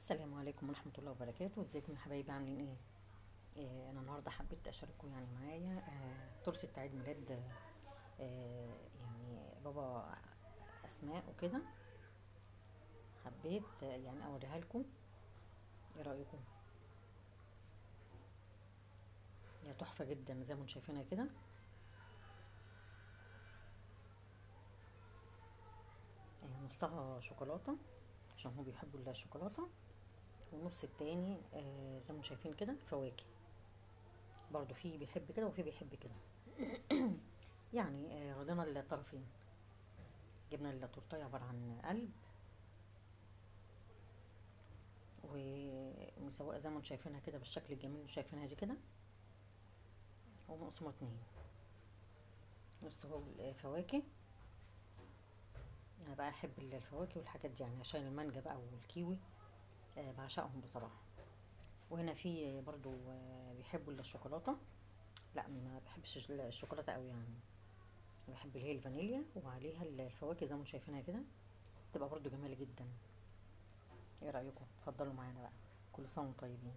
السلام عليكم ورحمة الله وبركاته. ازيكم يا حبايبي؟ عاملين ايه؟ انا النهارده حبيت اشارككم يعني معايا تورته عيد ميلاد يعني بابا اسماء وكده. حبيت يعني اوريها لكم. ايه رايكم؟ هي تحفه جدا زي ما انتم شايفينها كده. نصها شوكولاته عشان هم بيحبوا الشوكولاته، والنص التاني زي ما انتم شايفين كده فواكه. برضو في بيحب كده وفي بيحب كده. يعني رضينا الطرفين. جبنا التورتيه عباره عن قلب، ومسوقة زي ما انتم شايفينها كده بالشكل الجميل اللي شايفينها دي كده، ومقسومة اتنين. نص هو الفواكه. انا بقى احب الفواكه والحاجات دي يعني عشان المانجا بقى والكيوي بعشقهم بصراحة. وهنا في برضو بيحبوا الشوكولاتة. لا ما بحبش الشوكولاتة قوي يعني. بحب اللي هي الفانيليا وعليها الفواكه زي ما انتم شايفينها كده، تبقى برضو جميلة جدا. ايه رأيكم؟ اتفضلوا معانا بقى. كل سنة وانتم طيبين.